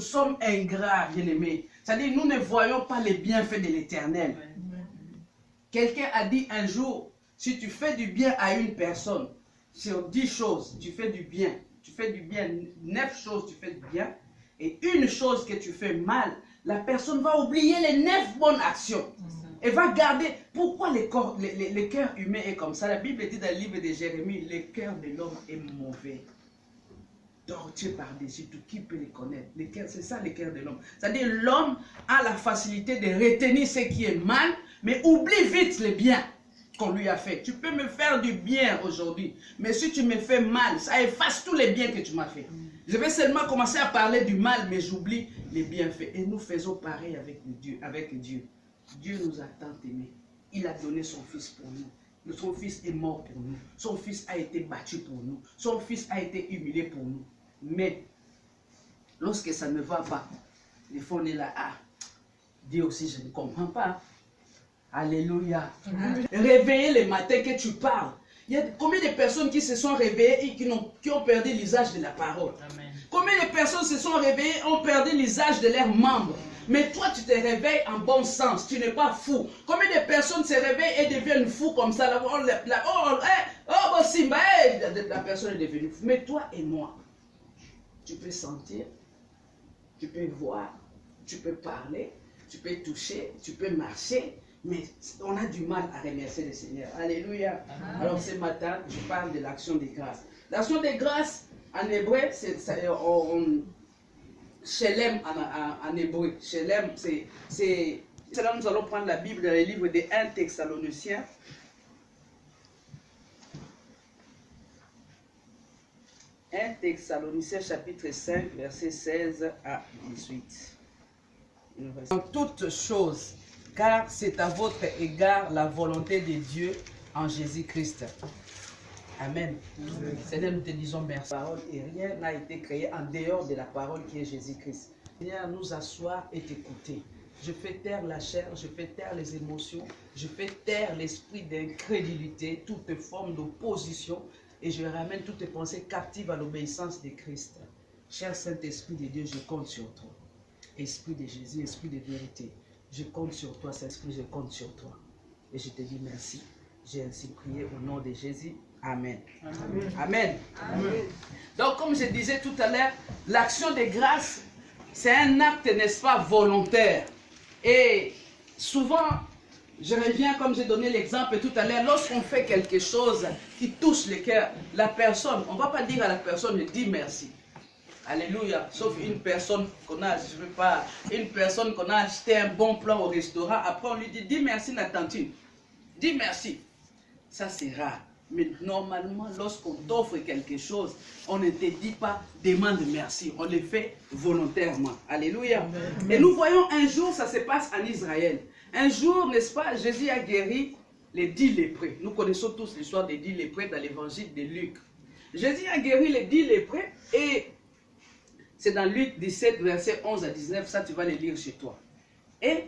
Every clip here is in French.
sommes ingrats, bien-aimés. C'est-à-dire, nous ne voyons pas les bienfaits de l'Éternel. Quelqu'un a dit un jour, si tu fais du bien à une personne, sur 10 choses, tu fais du bien. Tu fais du bien, 9 choses, tu fais du bien. Et une chose que tu fais mal, la personne va oublier les 9 bonnes actions. Elle va garder. Pourquoi le cœur humain est comme ça? La Bible dit dans le livre de Jérémie, le cœur de l'homme est mauvais. Torturé par-dessus tout, qui peut les connaître? C'est ça le cœur de l'homme. C'est-à-dire l'homme a la facilité de retenir ce qui est mal, mais oublie vite le bien qu'on lui a fait. Tu peux me faire du bien aujourd'hui, mais si tu me fais mal, ça efface tous les biens que tu m'as fait. Je vais seulement commencer à parler du mal, mais j'oublie les bienfaits. Et nous faisons pareil avec Dieu. Dieu nous a tant aimés. Il a donné son Fils pour nous. Son Fils est mort pour nous. Son Fils a été battu pour nous. Son Fils a été humilié pour nous. Mais, lorsque ça ne va pas, des fois on est là, ah, Dieu aussi, je ne comprends pas. Alléluia. Réveiller le matin que tu parles. Il y a combien de personnes qui se sont réveillées et qui ont perdu l'usage de la parole? Amen. Combien de personnes se sont réveillées et ont perdu l'usage de leurs membres? Mais toi, tu te réveilles en bon sens. Tu n'es pas fou. Combien de personnes se réveillent et deviennent fous comme ça? La personne est devenue fou. Mais toi et moi, tu peux sentir, tu peux voir, tu peux parler, tu peux toucher, tu peux marcher. Mais on a du mal à remercier le Seigneur. Alléluia. Amen. Alors ce matin, je parle de l'action des grâces. L'action des grâces, en hébreu, c'est Shelem en hébreu. Shelem, c'est là nous allons prendre la Bible dans le livre des 1 Thessaloniciens. 1 Thessaloniciens chapitre 5, versets 16 à 18. En toutes choses, car c'est à votre égard la volonté de Dieu en Jésus-Christ. Amen. Seigneur, nous te disons merci. Parole et rien n'a été créé en dehors de la parole qui est Jésus-Christ. Seigneur, nous asseoir et t'écouter. Je fais taire la chair, je fais taire les émotions, je fais taire l'esprit d'incrédulité, toute forme d'opposition, et je ramène toutes tes pensées captives à l'obéissance de Christ. Cher Saint-Esprit de Dieu, je compte sur toi. Esprit de Jésus, esprit de vérité. Je compte sur toi, Saint-Esprit, je compte sur toi. Et je te dis merci. J'ai ainsi prié au nom de Jésus. Amen. Amen. Amen. Amen. Donc, comme je disais tout à l'heure, l'action de grâce, c'est un acte, n'est-ce pas, volontaire. Et souvent, je reviens, comme j'ai donné l'exemple tout à l'heure, lorsqu'on fait quelque chose qui touche le cœur, la personne, on ne va pas dire à la personne, dis merci. Alléluia. Sauf une personne qu'on a, je veux pas, une personne qu'on a acheté un bon plat au restaurant, après on lui dit, dis merci la tantine. Dis merci. Ça c'est rare. Mais normalement, lorsqu'on t'offre quelque chose, on ne te dit pas, demande merci. On le fait volontairement. Alléluia. Amen. Et nous voyons un jour, ça se passe en Israël. Un jour, n'est-ce pas, Jésus a guéri les 10 lépreux. Nous connaissons tous l'histoire des 10 lépreux dans l'évangile de Luc. Jésus a guéri les 10 lépreux et c'est dans Luc 17, versets 11 à 19, ça tu vas les lire chez toi. Et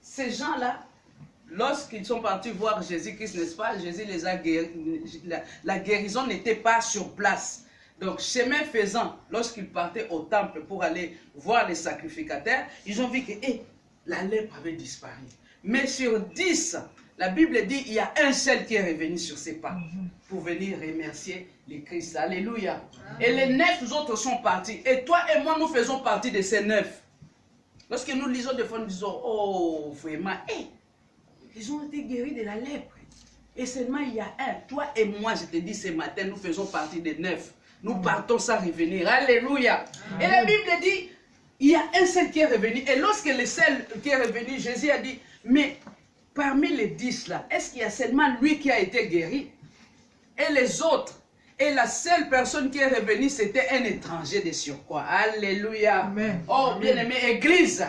ces gens-là, lorsqu'ils sont partis voir Jésus-Christ, n'est-ce pas, Jésus les a guéris, la guérison n'était pas sur place. Donc, chemin faisant, lorsqu'ils partaient au temple pour aller voir les sacrificateurs, ils ont vu que la lèpre avait disparu. Mais sur 10, la Bible dit il y a un seul qui est revenu sur ses pas pour venir remercier le Christ. Alléluia. Et les 9 autres sont partis. Et toi et moi, nous faisons partie de ces 9. Lorsque nous lisons des fois, nous disons, oh, vraiment, ils ont été guéris de la lèpre. Et seulement il y a un. Toi et moi, je te dis ce matin, nous faisons partie des 9. Nous partons sans revenir. Alléluia. Amen. Et la Bible dit, il y a un seul qui est revenu. Et lorsque le seul qui est revenu, Jésus a dit, mais parmi les 10 là, est-ce qu'il y a seulement lui qui a été guéri? Et les autres? Et la seule personne qui est revenue, c'était un étranger de surcroît. Alléluia. Amen. Oh, bien-aimé, Église.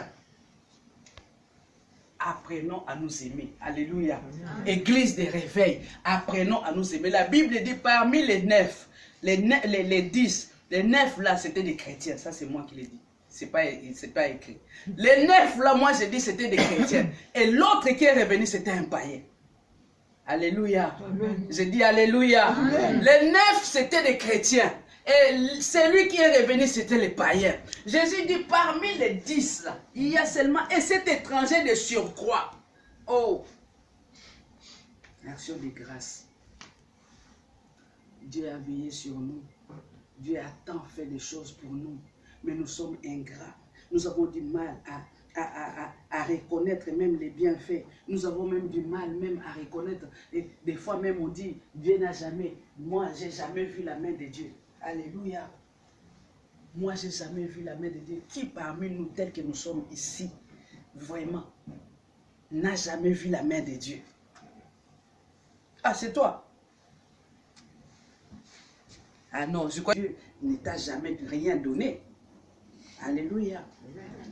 Apprenons à nous aimer. Alléluia. Amen. Église de réveil. Apprenons à nous aimer. La Bible dit parmi les 9, les 10, les 9 là, c'était des chrétiens. Ça, c'est moi qui l'ai dit. C'est pas écrit. Les 9 là, moi, j'ai dit c'était des chrétiens. Et l'autre qui est revenu, c'était un païen. Alléluia. J'ai dit Alléluia. Amen. Les 9, c'était des chrétiens. Et celui qui est revenu, c'était les païens. Jésus dit, parmi les 10, là, il y a seulement, et cet étranger de surcroît. Oh, action de grâce. Dieu a veillé sur nous. Dieu a tant fait des choses pour nous. Mais nous sommes ingrats. Nous avons du mal à reconnaître même les bienfaits. Nous avons même du mal même à reconnaître. Et des fois même on dit, Dieu n'a jamais. Moi, j'ai jamais vu la main de Dieu. Alléluia. Moi, j'ai jamais vu la main de Dieu. Qui parmi nous, tels que nous sommes ici, vraiment, n'a jamais vu la main de Dieu? Ah, c'est toi. Ah non, je crois que Dieu ne t'a jamais rien donné. Alléluia.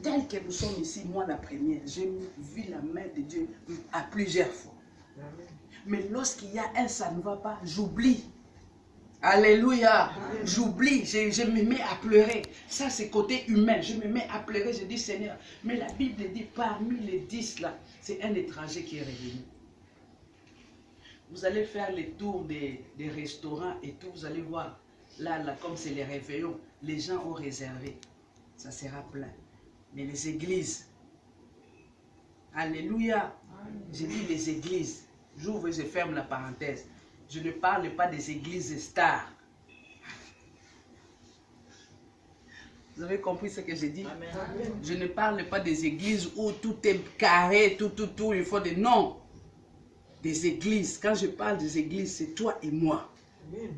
Tel que nous sommes ici, moi la première, j'ai vu la main de Dieu à plusieurs fois. Mais lorsqu'il y a un, ça ne va pas, j'oublie. Alléluia. J'oublie, je me mets à pleurer. Ça, c'est côté humain. Je me mets à pleurer, je dis Seigneur. Mais la Bible dit, parmi les 10 là, c'est un étranger qui est revenu. Vous allez faire les tours des restaurants et tout, vous allez voir. Là, comme c'est les réveillons, les gens ont réservé. Ça sera plein. Mais les églises, alléluia, j'ai dit les églises, j'ouvre et je ferme la parenthèse. Je ne parle pas des églises stars. Vous avez compris ce que j'ai dit? Amen. Je ne parle pas des églises où tout est carré, tout, il faut des noms. Des églises. Quand je parle des églises, c'est toi et moi. Amen.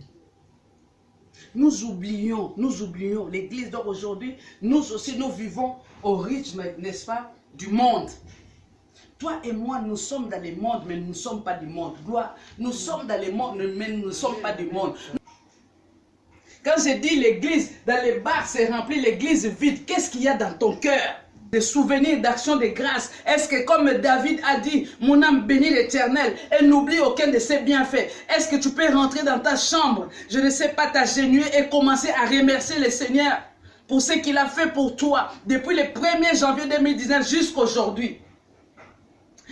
Nous oublions l'église. Donc aujourd'hui, nous aussi, nous vivons au rythme, n'est-ce pas, du monde. Toi et moi, nous sommes dans le monde, mais nous ne sommes pas du monde. Nous sommes dans le monde, mais nous ne sommes pas du monde. Quand je dis l'église, dans les bars, c'est rempli, l'église vide. Qu'est-ce qu'il y a dans ton cœur? Des souvenirs d'action de grâce. Est-ce que comme David a dit, mon âme bénit l'Éternel et n'oublie aucun de ses bienfaits. Est-ce que tu peux rentrer dans ta chambre, je ne sais pas, t'agenouiller et commencer à remercier le Seigneur pour ce qu'il a fait pour toi depuis le 1er janvier 2019 jusqu'à aujourd'hui?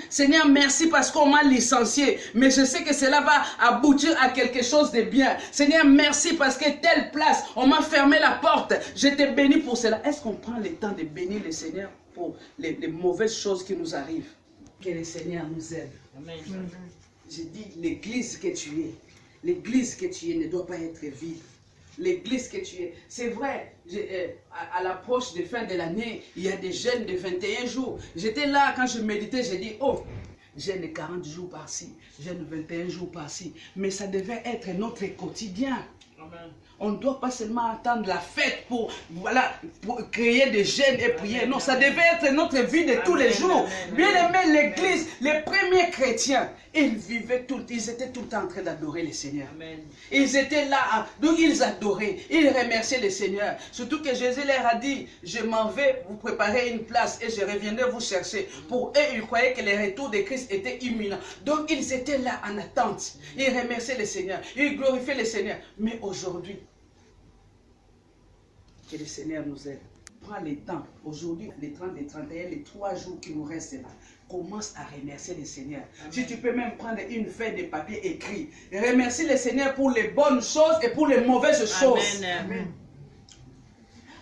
Seigneur, merci parce qu'on m'a licencié, mais je sais que cela va aboutir à quelque chose de bien. Seigneur, merci parce que telle place, on m'a fermé la porte. Je te bénis pour cela. Est-ce qu'on prend le temps de bénir le Seigneur pour les mauvaises choses qui nous arrivent? Que le Seigneur nous aide. Amen. Je dis, l'église que tu es, ne doit pas être vide. L'église que tu es, c'est vrai, à l'approche de fin de l'année, il y a des jeûnes de 21 jours. J'étais là, quand je méditais, j'ai dit, oh, jeûne 40 jours par-ci, jeûne 21 jours par-ci. Mais ça devait être notre quotidien. Amen. On ne doit pas seulement attendre la fête pour créer des jeûnes et prier. Non, ça devait être notre vie de tous les jours. Bien aimé, l'église, les premiers chrétiens, ils étaient tout le temps en train d'adorer le Seigneur. Amen. Ils étaient là, donc ils adoraient, ils remerciaient le Seigneur. Surtout que Jésus leur a dit, je m'en vais vous préparer une place et je reviendrai vous chercher. Pour eux, ils croyaient que le retour de Christ était imminent. Donc ils étaient là en attente. Ils remerciaient le Seigneur, ils glorifiaient le Seigneur. Mais aujourd'hui, que le Seigneur nous aide. Prends le temps, aujourd'hui, les 30, les 31, les 3 jours qui nous restent là, commence à remercier le Seigneur. Amen. Si tu peux même prendre une feuille de papier écrit, remercie le Seigneur pour les bonnes choses et pour les mauvaises choses. Amen.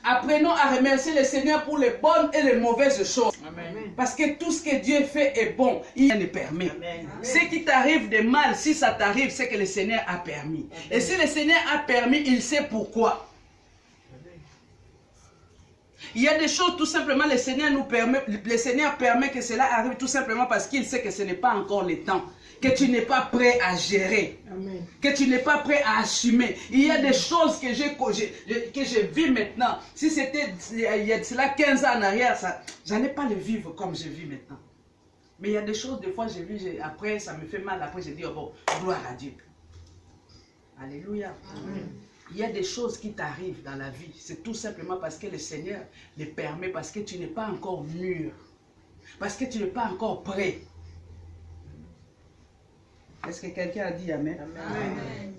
Apprenons à remercier le Seigneur pour les bonnes et les mauvaises choses. Amen. Parce que tout ce que Dieu fait est bon, il le permet. Amen. Ce qui t'arrive de mal, si ça t'arrive, c'est que le Seigneur a permis. Amen. Et si le Seigneur a permis, il sait pourquoi. Il y a des choses, tout simplement, le Seigneur permet que cela arrive tout simplement parce qu'il sait que ce n'est pas encore le temps. Que tu n'es pas prêt à gérer. Amen. Que tu n'es pas prêt à assumer. Il y a des choses que je vis maintenant. Si c'était il y a cela 15 ans en arrière, je n'allais pas le vivre comme je vis maintenant. Mais il y a des choses, des fois, je vis, après, ça me fait mal. Après, je dis, oh bon, gloire à Dieu. Alléluia. Amen. Il y a des choses qui t'arrivent dans la vie. C'est tout simplement parce que le Seigneur les permet, parce que tu n'es pas encore mûr. Parce que tu n'es pas encore prêt. Est-ce que quelqu'un a dit Amen? Amen.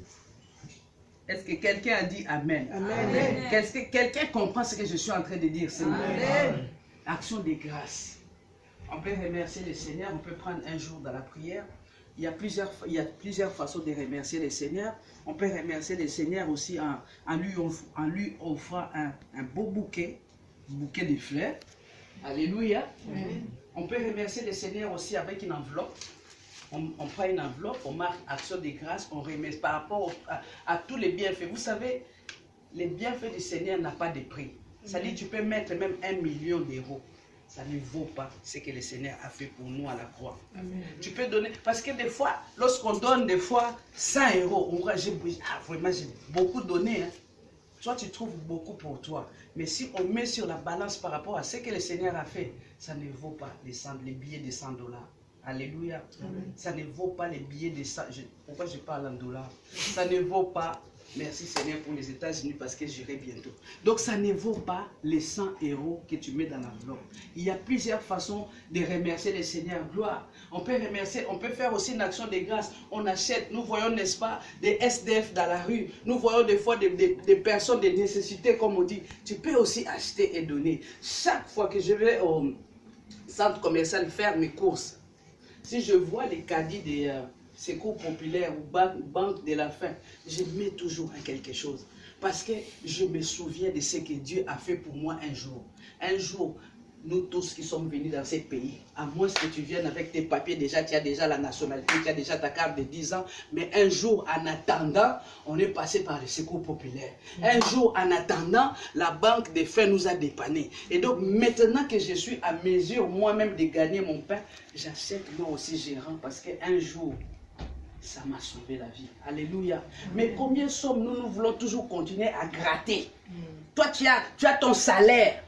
Est-ce que quelqu'un a dit Amen? Amen. Est-ce que quelqu'un comprend ce que je suis en train de dire? Amen. Action de grâce. On peut remercier le Seigneur, on peut prendre un jour dans la prière. il y a plusieurs façons de remercier le Seigneur. On peut remercier le Seigneur aussi en lui offrant un beau bouquet de fleurs. Alléluia. Amen. On peut remercier le Seigneur aussi avec une enveloppe. On prend une enveloppe, on marque action de grâce, on remercie par rapport à tous les bienfaits. Vous savez, les bienfaits du Seigneur n'ont pas de prix. Ça dit, tu peux mettre même 1 million d'euros. Ça ne vaut pas ce que le Seigneur a fait pour nous à la croix. Amen. Tu peux donner, parce que des fois, lorsqu'on donne des fois 100 euros, on voit, vraiment j'ai beaucoup donné. Hein. Toi, tu trouves beaucoup pour toi. Mais si on met sur la balance par rapport à ce que le Seigneur a fait, ça ne vaut pas les billets de 100 $. Alléluia. Amen. Ça ne vaut pas les billets de 100. Pourquoi je parle en dollars? Ça ne vaut pas. Merci Seigneur pour les États-Unis parce que j'irai bientôt. Donc ça ne vaut pas les 100 euros que tu mets dans l'enveloppe. Il y a plusieurs façons de remercier le Seigneur. Gloire. On peut remercier, on peut faire aussi une action de grâce. On achète, nous voyons, n'est-ce pas, des SDF dans la rue. Nous voyons des fois des personnes de nécessité, comme on dit. Tu peux aussi acheter et donner. Chaque fois que je vais au centre commercial faire mes courses, si je vois les caddies des secours populaires ou banque de la faim, je mets toujours à quelque chose. Parce que je me souviens de ce que Dieu a fait pour moi un jour. Un jour, nous tous qui sommes venus dans ces pays, à moins que tu viennes avec tes papiers, déjà tu as déjà la nationalité, tu as déjà ta carte de 10 ans, mais un jour, en attendant, on est passé par les secours populaires. Un jour, en attendant, la banque des faim nous a dépanné. Et donc, maintenant que je suis à mesure moi-même de gagner mon pain, j'achète moi aussi gérant parce qu'un jour, ça m'a sauvé la vie. Alléluia. Mais combien sommes-nous, nous voulons toujours continuer à gratter. Toi, tu as ton salaire.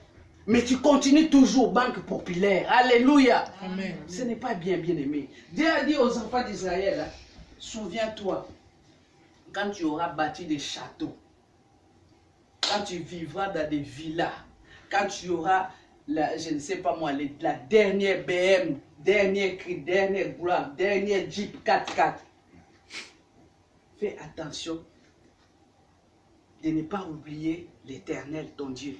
Mais tu continues toujours banque populaire. Alléluia. Amen. Ce n'est pas bien, bien aimé. Dieu a dit aux enfants d'Israël, souviens-toi, quand tu auras bâti des châteaux, quand tu vivras dans des villas, quand tu auras, je ne sais pas moi, la dernière BM, dernier cri, dernière gloire, dernier Jeep 4x4, fais attention de ne pas oublier l'Éternel, ton Dieu.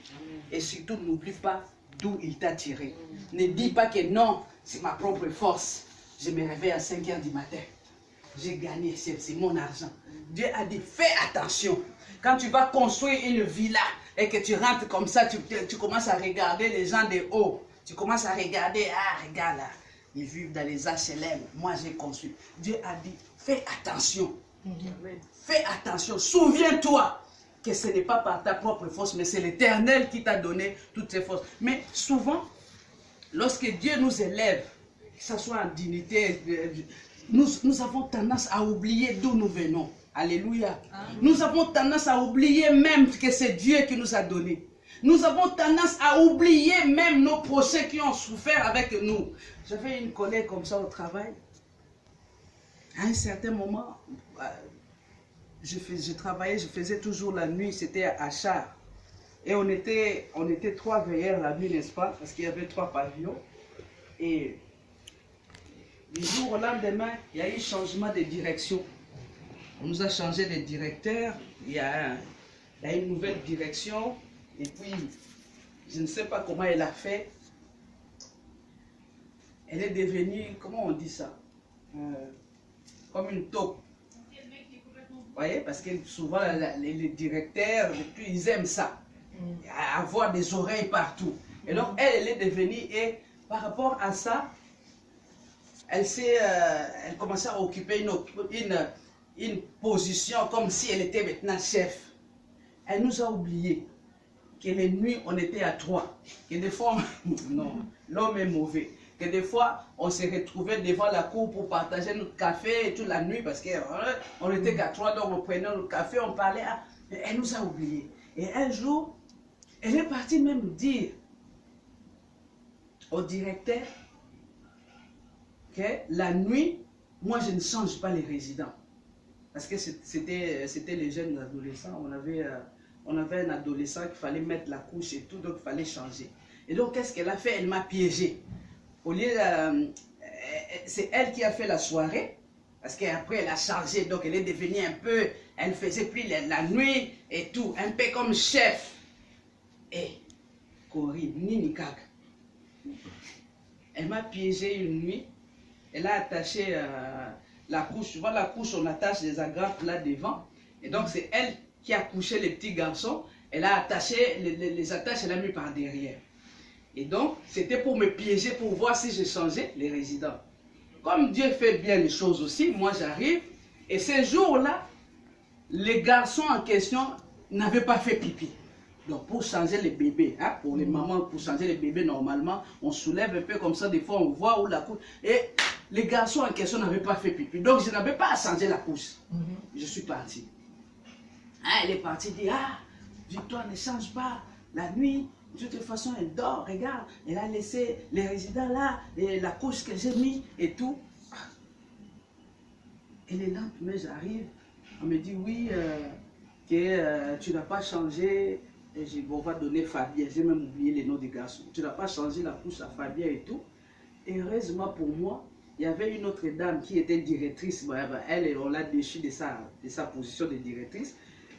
Et surtout, n'oublie pas d'où il t'a tiré. Ne dis pas que non, c'est ma propre force. Je me réveille à 5 h du matin. J'ai gagné, c'est mon argent. Dieu a dit, fais attention. Quand tu vas construire une villa et que tu rentres comme ça, tu commences à regarder les gens de haut. Tu commences à regarder, ah, regarde là, ils vivent dans les HLM. Moi, j'ai construit. Dieu a dit, fais attention. Fais attention, souviens-toi que ce n'est pas par ta propre force, mais c'est l'Éternel qui t'a donné toutes ces forces. Mais souvent, lorsque Dieu nous élève, que ce soit en dignité, nous avons tendance à oublier d'où nous venons. Alléluia. Amen. Nous avons tendance à oublier même que c'est Dieu qui nous a donné. Nous avons tendance à oublier même nos procès qui ont souffert avec nous. J'avais une collègue comme ça au travail. À un certain moment, je travaillais, je faisais toujours la nuit, c'était à Char. Et on était 3 veilleurs la nuit, n'est-ce pas? Parce qu'il y avait 3 pavillons. Et du jour au lendemain, il y a eu changement de direction. On nous a changé de directeur, il y a une nouvelle direction. Et puis, je ne sais pas comment elle a fait. Elle est devenue, comment on dit ça? Comme une taupe. Vous voyez, parce que souvent les directeurs, ils aiment ça, avoir des oreilles partout. Et donc elle est devenue, et par rapport à ça, elle commençait à occuper une position comme si elle était maintenant chef. Elle nous a oublié que les nuits on était à 3, que des fois, non, l'homme est mauvais. Que des fois, on se retrouvait devant la cour pour partager notre café toute la nuit parce qu'on était qu'à 3, donc on prenait notre café, on parlait. Elle nous a oubliés. Et un jour, elle est partie même dire au directeur que la nuit, moi je ne change pas les résidents. Parce que c'était les jeunes adolescents. On avait un adolescent qu'il fallait mettre la couche et tout, donc il fallait changer. Et donc, qu'est-ce qu'elle a fait? Elle m'a piégé. Au lieu, c'est elle qui a fait la soirée, parce qu'après elle a changé, donc elle est devenue un peu, elle faisait plus la nuit et tout, un peu comme chef. Et, horrible, Nini Kak. Elle m'a piégé une nuit, elle a attaché la couche. Tu vois la couche, on attache des agrafes là devant. Et donc c'est elle qui a couché les petits garçons. Elle a attaché les attaches, elle a mis par derrière. Et donc c'était pour me piéger, pour voir si j'ai changé les résidents. Comme Dieu fait bien les choses aussi, moi j'arrive. Et ces jours-là, les garçons en question n'avaient pas fait pipi. Donc pour changer les bébés, hein, pour les mamans, pour changer les bébés normalement, on soulève un peu comme ça, des fois on voit où la couche. Et les garçons en question n'avaient pas fait pipi. Donc je n'avais pas à changer la couche. Je suis parti. Hein, elle est partie dire, ah, Victoire ne change pas la nuit. De toute façon, elle dort, regarde. Elle a laissé les résidents là, et la couche que j'ai mis et tout. Et le lendemain, j'arrive, on me dit, oui, que tu n'as pas changé. Et je on va donner Fabien, j'ai même oublié les noms des garçons. Tu n'as pas changé la couche à Fabien et tout. Et heureusement pour moi, il y avait une autre dame qui était directrice. Elle, on l'a déchue de sa position de directrice.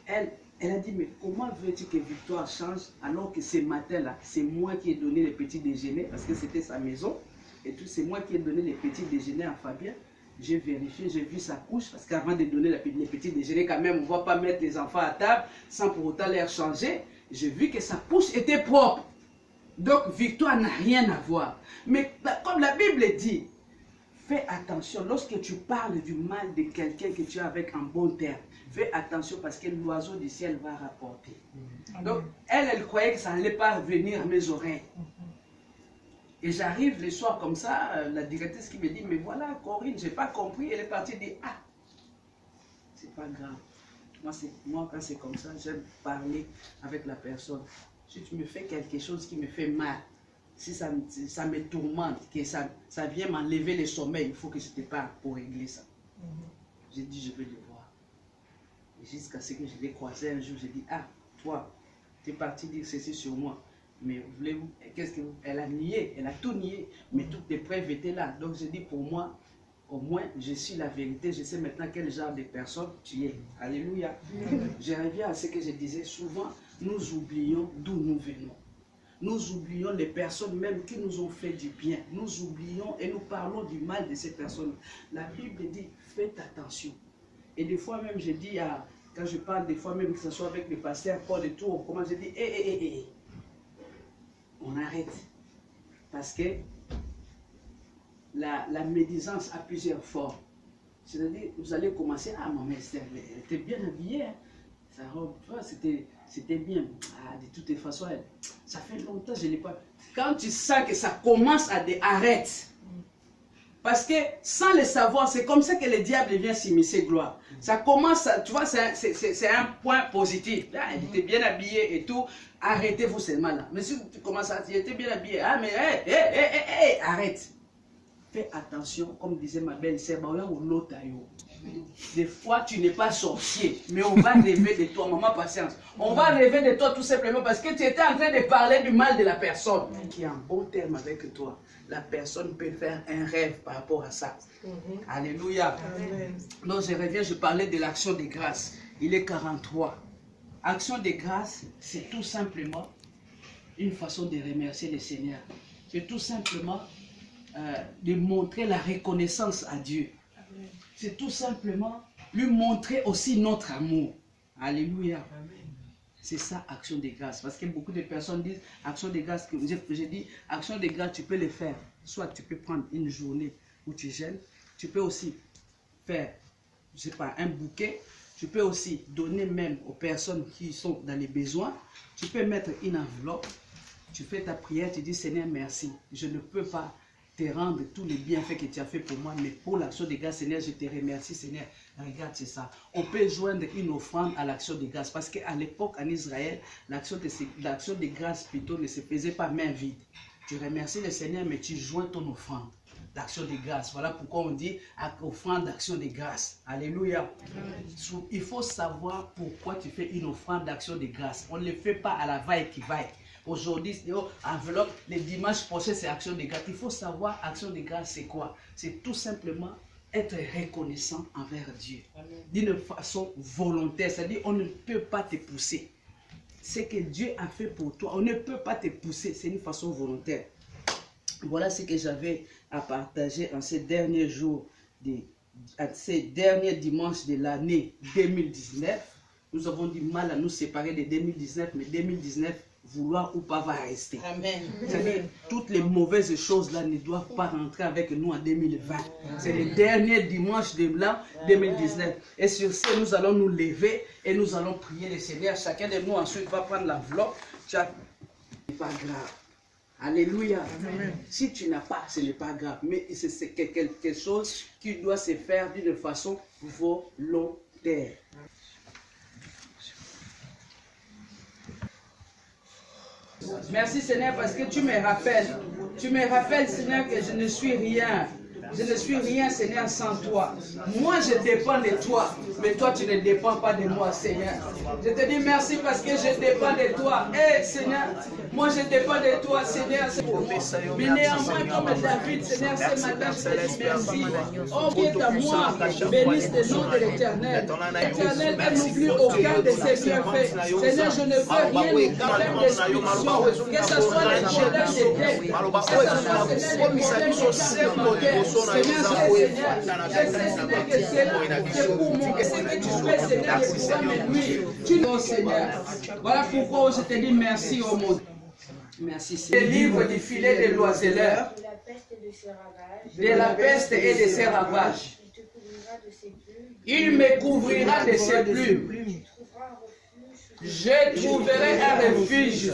Elle a dit, mais comment veux-tu que Victoire change alors que ce matin-là, c'est moi qui ai donné les petits déjeuners, parce que c'était sa maison. Et tout, c'est moi qui ai donné les petits déjeuners à Fabien. J'ai vérifié, j'ai vu sa couche, parce qu'avant de donner les petits déjeuners, quand même, on ne va pas mettre les enfants à table sans pour autant les changer. J'ai vu que sa couche était propre. Donc, Victoire n'a rien à voir. Mais comme la Bible dit, fais attention, lorsque tu parles du mal de quelqu'un que tu as avec un bon terme, fais attention parce que l'oiseau du ciel va rapporter. Donc, elle croyait que ça n'allait pas venir à mes oreilles. Et j'arrive le soir comme ça, la directrice qui me dit, mais voilà, Corinne, je n'ai pas compris. Elle est partie dire, ah, c'est pas grave. Moi, quand c'est comme ça, j'aime parler avec la personne. Si tu me fais quelque chose qui me fait mal, si ça me tourmente, que ça vient m'enlever le sommeil, il faut que je te parle pour régler ça. J'ai dit, je vais le voir. Jusqu'à ce que je l'ai croisé un jour, j'ai dit, ah, toi, tu es parti dire ceci sur moi. Mais voulez-vous, qu'est-ce que elle a nié, elle a tout nié, mais toutes les preuves étaient là. Donc j'ai dit, pour moi, au moins, je suis la vérité, je sais maintenant quel genre de personne tu es. Alléluia. Je reviens à ce que je disais, souvent, nous oublions d'où nous venons. Nous oublions les personnes même qui nous ont fait du bien. Nous oublions et nous parlons du mal de ces personnes. La Bible dit, faites attention. Et des fois même, je dis, quand je parle des fois même, que ce soit avec le pasteur Paul et tout, on commence, je dis, on arrête. Parce que la médisance a plusieurs formes. C'est-à-dire, vous allez commencer, ah, maman, elle était bien habillée, hein. Sa robe, c'était bien. Ah, de toutes les façons, ça fait longtemps que je ne l'ai pas. Quand tu sens que ça commence à arrête. Parce que sans le savoir, c'est comme ça que le diable vient s'immiscer gloire. Ça commence, tu vois, c'est un point positif. Ah, elle était bien habillée et tout. Arrêtez-vous seulement là. Mais si tu commences à dire, elle était bien habillée. Ah, mais arrête. Fais attention, comme disait ma belle-sœur, des fois tu n'es pas sorcier, mais on va rêver de toi, maman, patience. On va rêver de toi tout simplement parce que tu étais en train de parler du mal de la personne qui est en bon terme avec toi. La personne peut faire un rêve par rapport à ça. Alléluia. Amen. Donc je reviens, je parlais de l'action de grâce. Il est 43. Action de grâce, c'est tout simplement une façon de remercier le Seigneur. C'est tout simplement de montrer la reconnaissance à Dieu. C'est tout simplement lui montrer aussi notre amour. Alléluia. C'est ça, action de grâce. Parce que beaucoup de personnes disent, action de grâce, j'ai dit, action de grâce, tu peux le faire. Soit tu peux prendre une journée où tu gênes, tu peux aussi faire, je sais pas, un bouquet, tu peux aussi donner même aux personnes qui sont dans les besoins, tu peux mettre une enveloppe, tu fais ta prière, tu dis, Seigneur, merci, je ne peux pas te rendre tous les bienfaits que tu as fait pour moi, mais pour l'action de grâce, Seigneur, je te remercie, Seigneur. Regarde, c'est ça. On peut joindre une offrande à l'action de grâce, parce qu'à l'époque, en Israël, l'action de grâce plutôt ne se faisait pas main vide. Tu remercies le Seigneur, mais tu joins ton offrande d'action de grâce. Voilà pourquoi on dit offrande d'action de grâce. Alléluia. Il faut savoir pourquoi tu fais une offrande d'action de grâce. On ne le fait pas à la vaille qui vaille. Aujourd'hui, enveloppe, les dimanches prochains, c'est action de grâce. Il faut savoir, action de grâce, c'est quoi? C'est tout simplement être reconnaissant envers Dieu. D'une façon volontaire. C'est-à-dire, on ne peut pas te pousser. Ce que Dieu a fait pour toi, on ne peut pas te pousser. C'est une façon volontaire. Voilà ce que j'avais à partager en ces derniers jours de à ces derniers dimanches de l'année 2019, nous avons du mal à nous séparer de 2019, mais 2019, vouloir ou pas, va rester. Amen. C'est-à-dire, toutes les mauvaises choses là ne doivent pas rentrer avec nous en 2020. C'est le dernier dimanche de l'an 2019. Et sur ce, nous allons nous lever et nous allons prier le Seigneur. Chacun de nous ensuite va prendre l'enveloppe. Ce n'est pas grave. Alléluia. Amen. Si tu n'as pas, ce n'est pas grave. Mais c'est quelque chose qui doit se faire d'une façon volontaire. Merci Seigneur parce que tu me rappelles. Tu me rappelles Seigneur que je ne suis rien. Je ne suis rien Seigneur sans toi. Moi je dépends de toi. Mais toi tu ne dépends pas de moi Seigneur. Je te dis merci parce que je dépends de toi. Eh Seigneur, moi je dépends de toi Seigneur. Mais néanmoins comme David Seigneur ce matin je te dis merci. Oh qui est à moi, bénisse le nom de l'Éternel. L'Éternel elle n'oublie aucun de ses bienfaits. Seigneur je ne veux rien en termes d'expulsion. Que ce soit les problèmes de tête. Que ce soit Seigneur les problèmes de cœur. Seigneur, c'est pour moi. Ce que tu fais, Seigneur, je pourrais me nuire. Tu nous, Seigneur. Voilà pourquoi je te dis merci au monde. Merci, Seigneur. Le livre du filet de l'oiseleur, de la peste et de ses ravages. Il me couvrira de ses plumes. Je trouverai un refuge.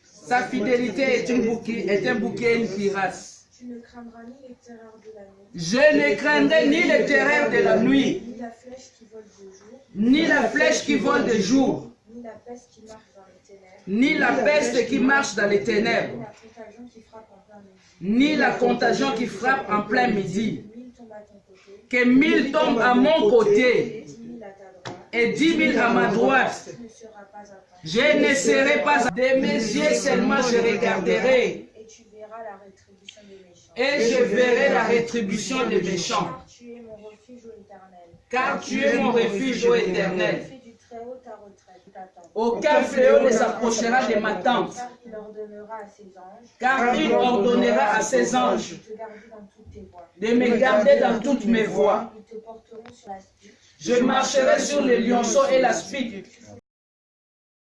Sa fidélité est un bouquet et une cuirasse. Tu ne craindras ni les terreurs de la nuit. Je ne craindrai ni les terreurs de la nuit, Ni la flèche qui vole de jour. ni la flèche qui vole de jour, Ni la peste qui marche dans les ténèbres. ni la peste qui marche dans les ténèbres, Ni la contagion qui frappe en plein midi. ni la contagion qui frappe en plein midi. 1000 tombent à ton côté. Que 1000 tombent à mon côté 10 000 à ta droite. et 10 000 à ma droite. Tu ne seras pas atteint. Je ne serai pas de mes yeux seulement, je regarderai Et tu verras la rétribution des méchants. et je verrai la rétribution des méchants. Car tu es mon refuge ô Éternel. Car tu es mon refuge, ô Éternel. Fais du Très-Haut ta retraite, t'attends. Aucun fléau ne s'approchera de ma tente, Car il ordonnera à ses anges car il ordonnera à ses anges de te garder dans toutes tes voies. de me garder dans toutes mes voies. Ils te porteront sur la spite. Je marcherai sur les lionceaux et l'aspic.